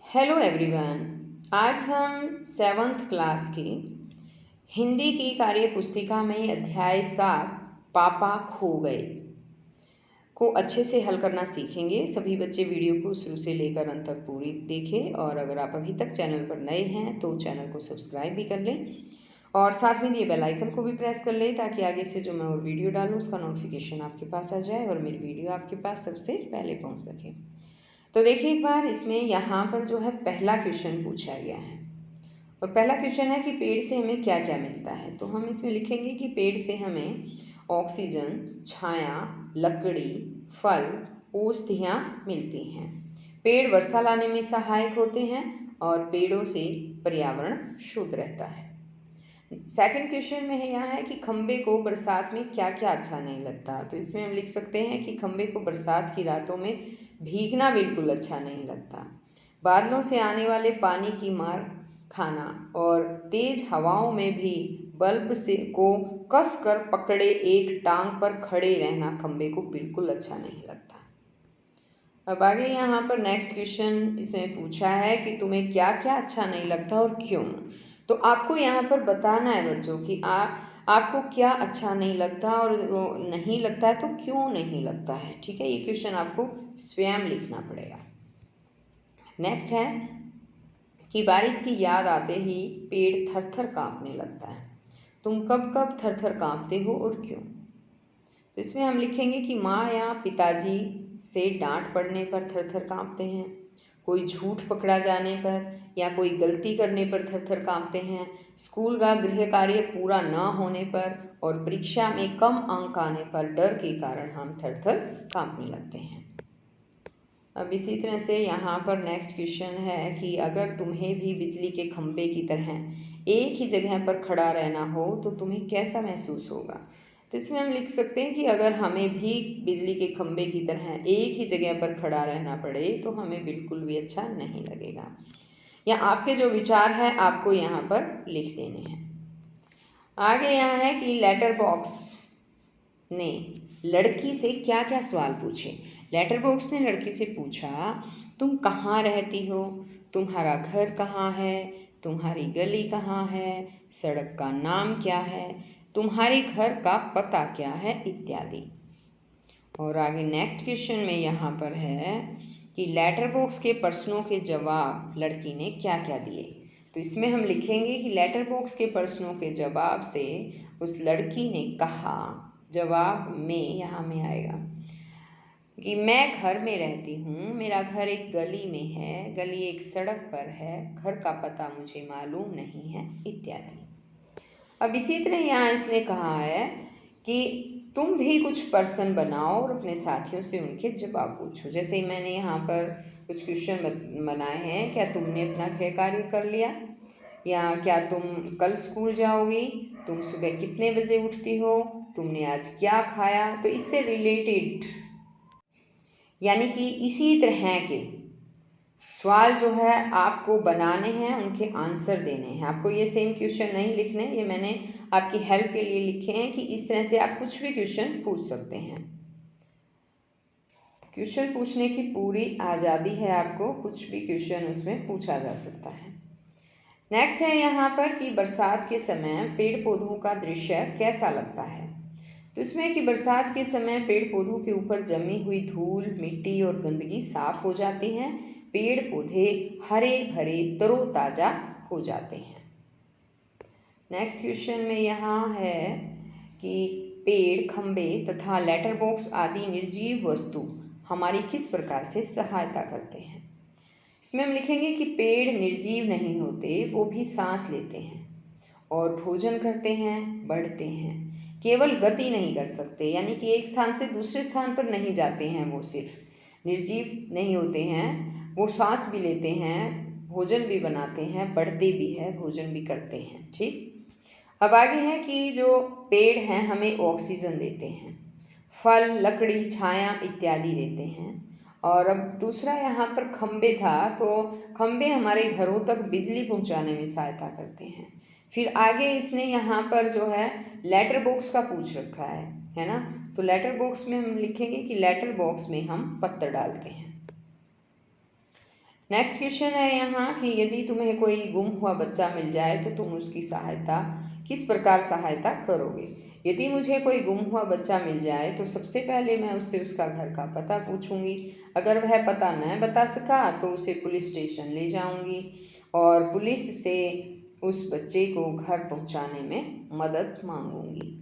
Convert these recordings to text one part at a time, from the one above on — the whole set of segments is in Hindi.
Hello everyone. आज हम सेवन्थ क्लास की हिंदी की कार्य पुस्तिका में अध्याय 7 पापा खो गए को अच्छे से हल करना सीखेंगे। सभी बच्चे वीडियो को शुरू से लेकर अंत तक पूरी देखें और अगर आप अभी तक चैनल पर नए हैं तो चैनल को सब्सक्राइब भी कर लें और साथ में दिए बेल आइकन को भी प्रेस कर लें ताकि आगे से जो मैं और वीडियो डालूँ उसका नोटिफिकेशन आपके पास आ जाए और मेरी वीडियो आपके पास सबसे पहले पहुँच सके। तो देखिए एक बार इसमें यहाँ पर जो है पहला क्वेश्चन पूछा गया है और पहला क्वेश्चन है कि पेड़ से हमें क्या क्या मिलता है। तो हम इसमें लिखेंगे कि पेड़ से हमें ऑक्सीजन, छाया, लकड़ी, फल, औषधियाँ मिलती हैं। पेड़ वर्षा लाने में सहायक होते हैं और पेड़ों से पर्यावरण शुद्ध रहता है। सेकंड क्वेश्चन में है यहाँ है कि खंबे को बरसात में क्या क्या अच्छा नहीं लगता। तो इसमें हम लिख सकते हैं कि खंबे को बरसात की रातों में भीगना बिल्कुल अच्छा नहीं लगता। बादलों से आने वाले पानी की मार खाना और तेज हवाओं में भी बल्ब से को कस कर पकड़े एक टांग पर खड़े रहना खंबे को बिल्कुल अच्छा नहीं लगता। अब आगे यहाँ पर नेक्स्ट क्वेश्चन इसमें पूछा है कि तुम्हें क्या क्या अच्छा नहीं लगता और क्यों। तो आपको यहाँ पर बताना है बच्चों कि आपको क्या अच्छा नहीं लगता और नहीं लगता है तो क्यों नहीं लगता है। ठीक है, ये क्वेश्चन आपको स्वयं लिखना पड़ेगा। नेक्स्ट है कि बारिश की याद आते ही पेड़ थर थर काँपने लगता है। तुम कब कब थर थर काँपते हो और क्यों। तो इसमें हम लिखेंगे कि माँ या पिताजी से डांट पड़ने पर थर थर काँपते हैं, कोई झूठ पकड़ा जाने पर या कोई गलती करने पर थर थर काँपते हैं, स्कूल का गृह कार्य पूरा न होने पर और परीक्षा में कम अंक आने पर डर के कारण हम थर थर काँपने लगते हैं। अब इसी तरह से यहाँ पर नेक्स्ट क्वेश्चन है कि अगर तुम्हें भी बिजली के खंभे की तरह एक ही जगह पर खड़ा रहना हो तो तुम्हें कैसा महसूस होगा। तो इसमें हम लिख सकते हैं कि अगर हमें भी बिजली के खंभे की तरह एक ही जगह पर खड़ा रहना पड़े तो हमें बिल्कुल भी अच्छा नहीं लगेगा। या आपके जो विचार हैं आपको यहाँ पर लिख देने हैं। आगे यहाँ है कि लेटर बॉक्स ने लड़की से क्या क्या सवाल पूछे। लेटर बॉक्स ने लड़की से पूछा, तुम कहाँ रहती हो, तुम्हारा घर कहाँ है, तुम्हारी गली कहाँ है, सड़क का नाम क्या है, तुम्हारे घर का पता क्या है, इत्यादि। और आगे नेक्स्ट क्वेश्चन में यहाँ पर है कि लेटर बॉक्स के प्रश्नों के जवाब लड़की ने क्या क्या दिए। तो इसमें हम लिखेंगे कि लेटर बॉक्स के प्रश्नों के जवाब से उस लड़की ने कहा, जवाब में यहाँ में आएगा कि मैं घर में रहती हूँ, मेरा घर एक गली में है, गली एक सड़क पर है, घर का पता मुझे मालूम नहीं है, इत्यादि। अब इसी तरह यहाँ इसने कहा है कि तुम भी कुछ प्रश्न बनाओ और अपने साथियों से उनके जवाब पूछो। जैसे ही मैंने यहाँ पर कुछ क्वेश्चन बनाए हैं, क्या तुमने अपना गृह कार्य कर लिया, या क्या तुम कल स्कूल जाओगी, तुम सुबह कितने बजे उठती हो, तुमने आज क्या खाया। तो इससे रिलेटेड यानी कि इसी तरह के सवाल जो है आपको बनाने हैं, उनके आंसर देने हैं। आपको ये सेम क्वेश्चन नहीं लिखने, ये मैंने आपकी हेल्प के लिए लिखे हैं कि इस तरह से आप कुछ भी क्वेश्चन पूछ सकते हैं। क्वेश्चन पूछने की पूरी आज़ादी है आपको, कुछ भी क्वेश्चन उसमें पूछा जा सकता है। नेक्स्ट है यहाँ पर कि बरसात के समय पेड़ पौधों का दृश्य कैसा लगता है। तो इसमें कि बरसात के समय पेड़ पौधों के ऊपर जमी हुई धूल, मिट्टी और गंदगी साफ हो जाती हैं, पेड़ पौधे हरे भरे तरोताज़ा हो जाते हैं। नेक्स्ट क्वेश्चन में यहाँ है कि पेड़, खंबे तथा लेटर बॉक्स आदि निर्जीव वस्तु हमारी किस प्रकार से सहायता करते हैं। इसमें हम लिखेंगे कि पेड़ निर्जीव नहीं होते, वो भी सांस लेते हैं और भोजन करते हैं, बढ़ते हैं, केवल गति नहीं कर सकते, यानी कि एक स्थान से दूसरे स्थान पर नहीं जाते हैं। वो सिर्फ निर्जीव नहीं होते हैं, वो सांस भी लेते हैं, भोजन भी बनाते हैं, बढ़ते भी है, भोजन भी करते हैं। ठीक, अब आगे है कि जो पेड़ हैं हमें ऑक्सीजन देते हैं, फल, लकड़ी, छाया इत्यादि देते हैं। और अब दूसरा यहाँ पर खंबे था, तो खंबे हमारे घरों तक बिजली पहुँचाने में सहायता करते हैं। फिर आगे इसने यहाँ पर जो है लेटर बॉक्स का पूछ रखा है ना। तो लेटर बॉक्स में हम लिखेंगे कि लेटर बॉक्स में हम पत्र डालते हैं। नेक्स्ट क्वेश्चन है यहाँ कि यदि तुम्हें कोई गुम हुआ बच्चा मिल जाए तो तुम उसकी सहायता किस प्रकार सहायता करोगे। यदि मुझे कोई गुम हुआ बच्चा मिल जाए तो सबसे पहले मैं उससे उसका घर का पता पूछूंगी। अगर वह पता न बता सका तो उसे पुलिस स्टेशन ले जाऊंगी और पुलिस से उस बच्चे को घर पहुंचाने में मदद मांगूंगी।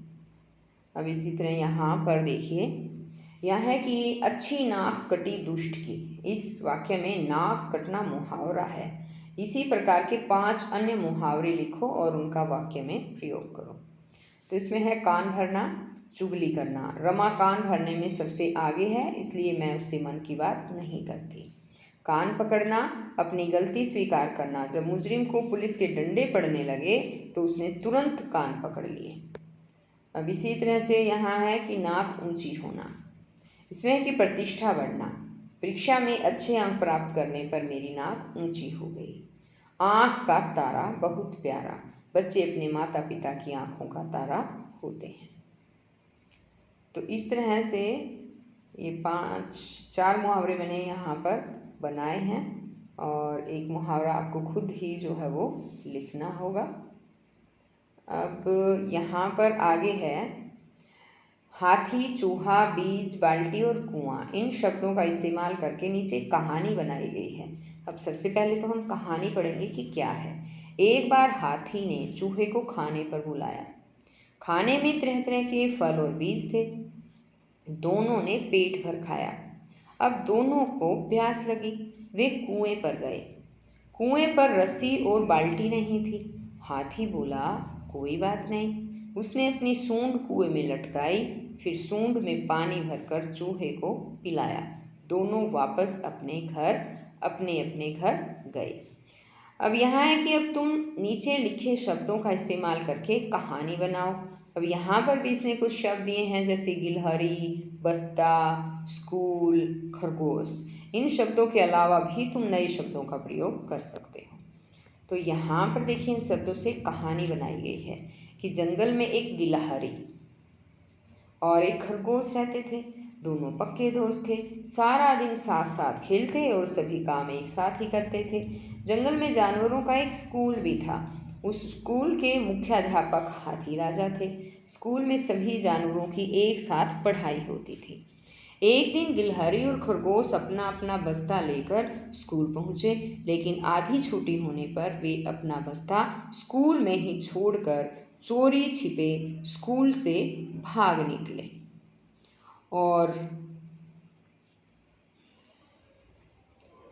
अब इसी तरह यहाँ पर देखिए, यह है कि अच्छी नाक कटी दुष्ट की। इस वाक्य में नाक कटना मुहावरा है। इसी प्रकार के 5 अन्य मुहावरे लिखो और उनका वाक्य में प्रयोग करो। तो इसमें है कान भरना, चुगली करना। रमा कान भरने में सबसे आगे है, इसलिए मैं उससे मन की बात नहीं करती। कान पकड़ना, अपनी गलती स्वीकार करना। जब मुजरिम को पुलिस के डंडे पड़ने लगे तो उसने तुरंत कान पकड़ लिए। अब इसी तरह से यहाँ है कि नाक ऊंची होना। इसमें है कि प्रतिष्ठा बढ़ना। परीक्षा में अच्छे अंक प्राप्त करने पर मेरी नाक ऊंची हो गई। आँख का तारा बहुत प्यारा। बच्चे अपने माता पिता की आँखों का तारा होते हैं। तो इस तरह से ये 4 मुहावरे मैंने यहाँ पर बनाए हैं और एक मुहावरा आपको खुद ही जो है वो लिखना होगा। अब यहाँ पर आगे है हाथी, चूहा, बीज, बाल्टी और कुआं। इन शब्दों का इस्तेमाल करके नीचे कहानी बनाई गई है। अब सबसे पहले तो हम कहानी पढ़ेंगे कि क्या है। एक बार हाथी ने चूहे को खाने पर बुलाया। खाने में तरह तरह के फल और बीज थे। दोनों ने पेट भर खाया। अब दोनों को प्यास लगी। वे कुएं पर गए। कुएं पर रस्सी और बाल्टी नहीं थी। हाथी बोला, कोई बात नहीं। उसने अपनी सूंड कुएं में लटकाई, फिर सूंड में पानी भरकर चूहे को पिलाया। दोनों वापस अपने अपने घर गए। अब यहाँ है कि अब तुम नीचे लिखे शब्दों का इस्तेमाल करके कहानी बनाओ। अब यहाँ पर भी इसने कुछ शब्द दिए हैं जैसे गिलहरी, बस्ता, स्कूल, खरगोश। इन शब्दों के अलावा भी तुम नए शब्दों का प्रयोग कर सकते हो। तो यहाँ पर देखिए इन शब्दों से कहानी बनाई गई है कि जंगल में एक गिलहरी और एक खरगोश रहते थे। दोनों पक्के दोस्त थे। सारा दिन साथ साथ खेलते और सभी काम एक साथ ही करते थे। जंगल में जानवरों का एक स्कूल भी था। उस स्कूल के मुख्याध्यापक हाथी राजा थे। स्कूल में सभी जानवरों की एक साथ पढ़ाई होती थी। एक दिन गिलहरी और खरगोश अपना अपना बस्ता लेकर स्कूल पहुँचे, लेकिन आधी छुट्टी होने पर वे अपना बस्ता स्कूल में ही छोड़कर चोरी छिपे स्कूल से भाग निकले और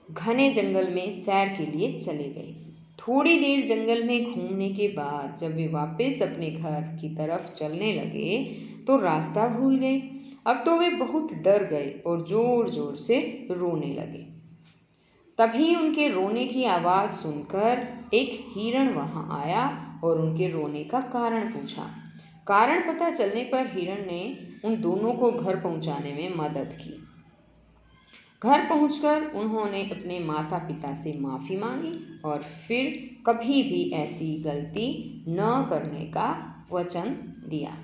घने जंगल में सैर के लिए चले गए। थोड़ी देर जंगल में घूमने के बाद जब वे वापस अपने घर की तरफ चलने लगे तो रास्ता भूल गए। अब तो वे बहुत डर गए और जोर जोर से रोने लगे। तभी उनके रोने की आवाज़ सुनकर एक हिरण वहां आया और उनके रोने का कारण पूछा। कारण पता चलने पर हिरण ने उन दोनों को घर पहुंचाने में मदद की। घर पहुंचकर उन्होंने अपने माता पिता से माफ़ी मांगी और फिर कभी भी ऐसी गलती न करने का वचन दिया।